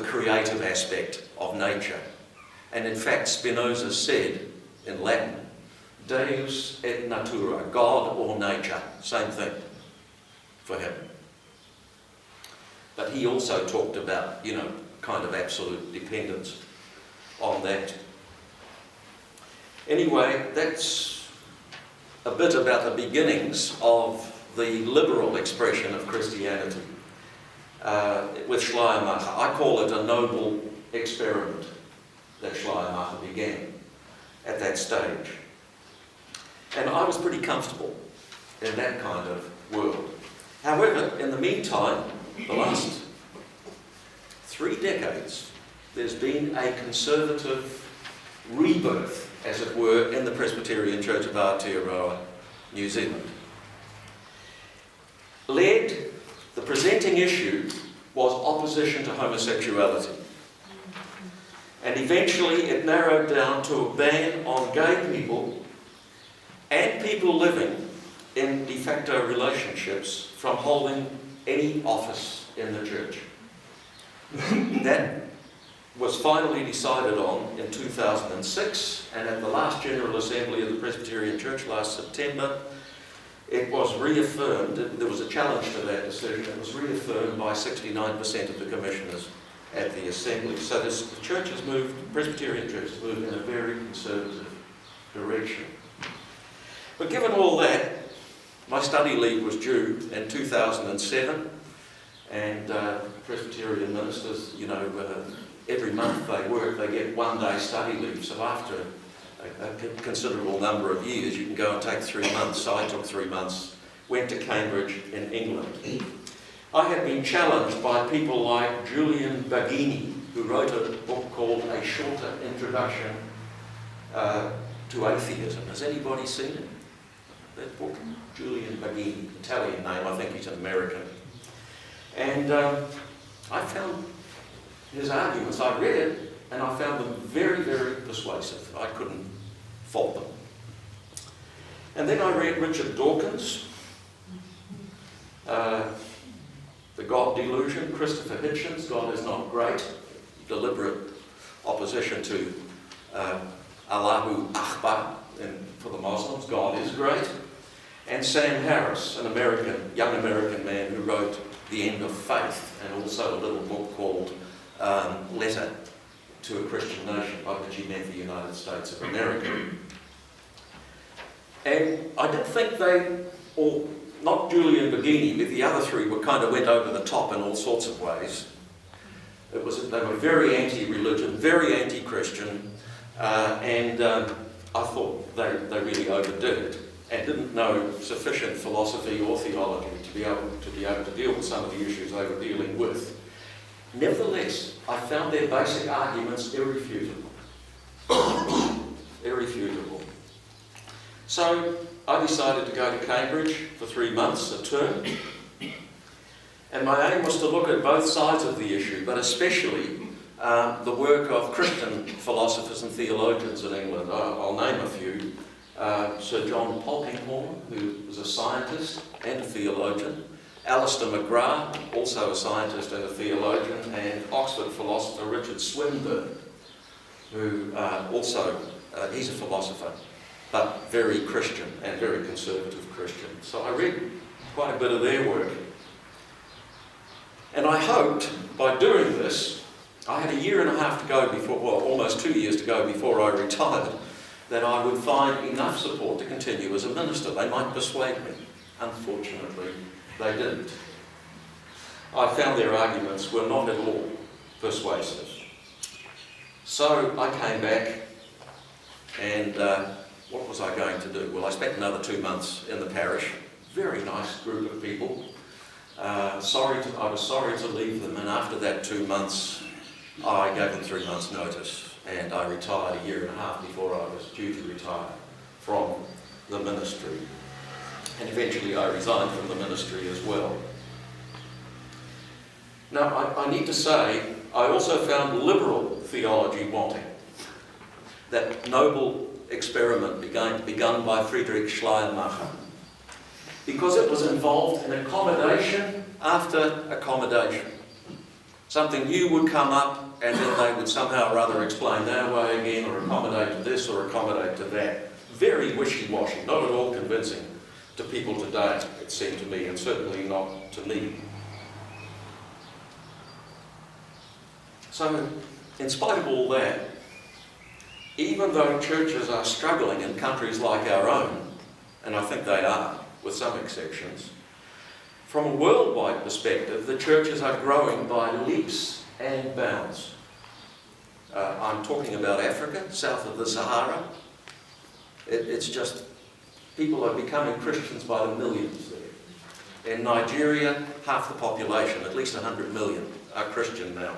creative aspect of nature. And in fact, Spinoza said in Latin, Deus et natura, God or nature, same thing for him. But he also talked about, you know, kind of absolute dependence on that. Anyway, that's a bit about the beginnings of the liberal expression of Christianity with Schleiermacher. I call it a noble experiment that Schleiermacher began at that stage. And I was pretty comfortable in that kind of world. However, in the meantime, the last 3 decades, there's been a conservative rebirth, as it were, in the Presbyterian Church of Aotearoa, New Zealand. The presenting issue was opposition to homosexuality. And eventually it narrowed down to a ban on gay people and people living in de facto relationships from holding any office in the church. That was finally decided on in 2006, and at the last General Assembly of the Presbyterian Church last September, it was reaffirmed. There was a challenge to that decision. It was reaffirmed by 69% of the commissioners at the Assembly. So the church has moved, the Presbyterian Church has moved in a very conservative direction. But given all that, my study leave was due in 2007, and Presbyterian ministers, you know, every month they work, they get 1 day study leave. So after a considerable number of years, you can go and take 3 months. So I took 3 months, went to Cambridge in England. I had been challenged by people like Julian Baggini, who wrote a book called A Shorter Introduction to Atheism. Has anybody seen it? That book? Julian Baggini, Italian name, I think he's an American. And I found his arguments, I read it, and I found them very, very persuasive. I couldn't fault them. And then I read Richard Dawkins, The God Delusion, Christopher Hitchens, God is Not Great, deliberate opposition to Allahu Akbar for the Muslims, God is Great, and Sam Harris, an young American man who wrote The End of Faith, and also a little book called Letter to a Christian Nation, by which he meant the United States of America. And I did think not Julian Baggini, but the other three went over the top in all sorts of ways. They were very anti-religion, very anti-Christian, and I thought they really overdid it and didn't know sufficient philosophy or theology to be able to deal with some of the issues they were dealing with. Nevertheless, I found their basic arguments irrefutable. Irrefutable. So I decided to go to Cambridge for 3 months, a term, and my aim was to look at both sides of the issue, but especially the work of Christian philosophers and theologians in England. I'll name a few. Sir John Polkinghorne, who was a scientist and a theologian, Alistair McGrath, also a scientist and a theologian, and Oxford philosopher Richard Swinburne, who he's a philosopher, but very Christian and very conservative Christian. So I read quite a bit of their work. And I hoped, by doing this, I had 1.5 years to go before, well, almost 2 years to go before I retired, that I would find enough support to continue as a minister. They might persuade me. Unfortunately, they didn't. I found their arguments were not at all persuasive. So I came back, and what was I going to do? Well, I spent another 2 months in the parish. Very nice group of people. I was sorry to leave them, and after that 2 months, I gave them 3 months' notice, and I retired 1.5 years before I was due to retire from the ministry. And eventually I resigned from the ministry as well. Now, I need to say, I also found liberal theology wanting. That noble experiment begun by Friedrich Schleiermacher, because it was involved in accommodation after accommodation. Something new would come up, and then they would somehow or other explain their way again, or accommodate to this or accommodate to that. Very wishy-washy, not at all convincing to people today, it seemed to me, and certainly not to me. So, in spite of all that, even though churches are struggling in countries like our own, and I think they are, with some exceptions, from a worldwide perspective, the churches are growing by leaps and bounds. I'm talking about Africa, south of the Sahara. It's just, people are becoming Christians by the millions there. In Nigeria, half the population, at least 100 million, are Christian now.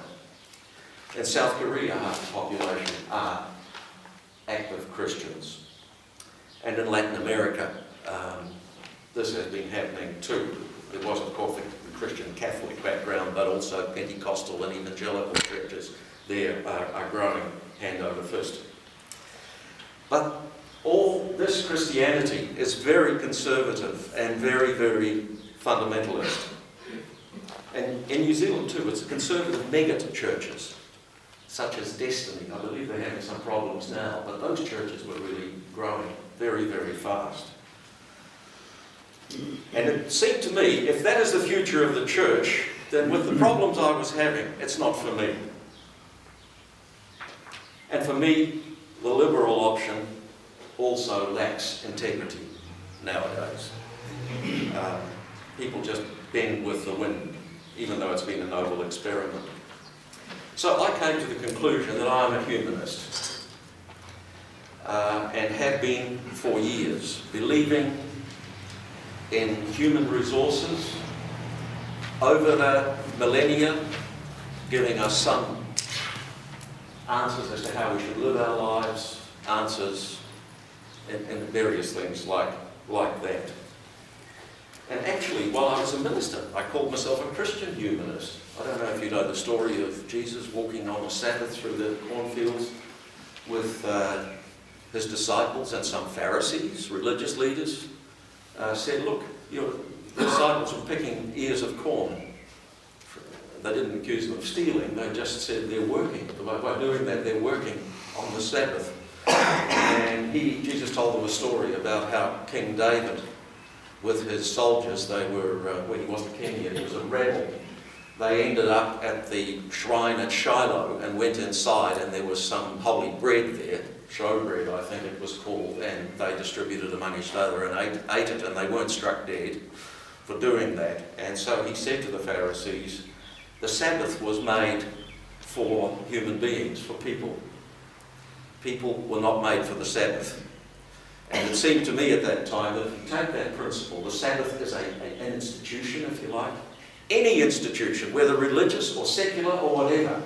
In South Korea, half the population are active Christians. And in Latin America, this has been happening too. There was, of course, the Christian Catholic background, but also Pentecostal and evangelical churches there are growing hand over fist. But all this Christianity is very conservative and very, very fundamentalist. And in New Zealand too, it's conservative mega-churches, such as Destiny. I believe they're having some problems now, but those churches were really growing very, very fast. And it seemed to me, if that is the future of the church, then with the problems I was having, it's not for me. And for me, the liberal option also lacks integrity nowadays. People just bend with the wind, even though it's been a noble experiment. So I came to the conclusion that I am a humanist, and have been for years, believing in human resources over the millennia, giving us some answers as to how we should live our lives, answers in various things like that. And actually, while I was a minister, I called myself a Christian humanist. I don't know if you know the story of Jesus walking on a Sabbath through the cornfields with his disciples, and some Pharisees, religious leaders, said, look, your disciples were picking ears of corn. They didn't accuse them of stealing, they just said they're working. By doing that, they're working on the Sabbath. And Jesus told them a story about how King David, with his soldiers, they were, well, he wasn't king yet, he was a rebel. They ended up at the shrine at Shiloh and went inside, and there was some holy bread there, showbread I think it was called, and they distributed among each other and ate it, and they weren't struck dead for doing that. And so he said to the Pharisees, the Sabbath was made for human beings, for people. People were not made for the Sabbath. And it seemed to me at that time that if you take that principle, the Sabbath is an institution, if you like, any institution, whether religious or secular or whatever,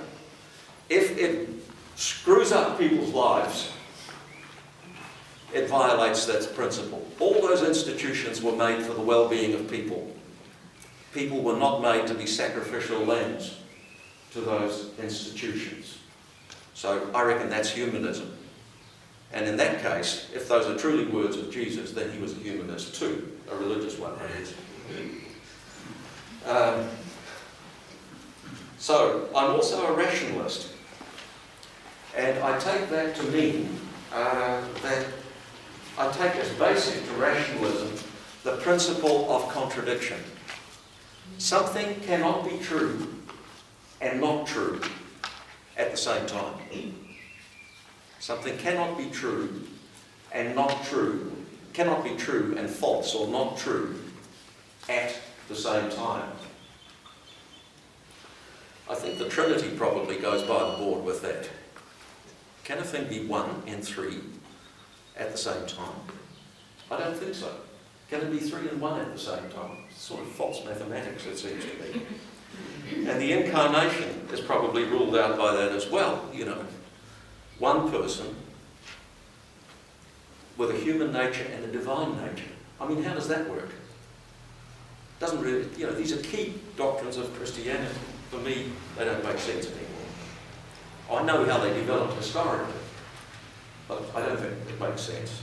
if it screws up people's lives, it violates that principle. All those institutions were made for the well-being of people. People were not made to be sacrificial lambs to those institutions. So I reckon that's humanism. And in that case, if those are truly words of Jesus, then he was a humanist too, a religious one, that is. So I'm also a rationalist. And I take that to mean that I take as basic to rationalism the principle of contradiction. Something cannot be true and not true at the same time. Something cannot be true and not true, cannot be true and false or not true at the same time. I think the Trinity probably goes by the board with that. Can a thing be 1 and 3 at the same time? I don't think so. Can it be 3 and 1 at the same time? It's sort of false mathematics, it seems to me. And the incarnation is probably ruled out by that as well, you know. One person with a human nature and a divine nature. I mean, how does that work? Doesn't really, you know, these are key doctrines of Christianity. For me, they don't make sense anymore. I know how they developed historically, but I don't think it makes sense.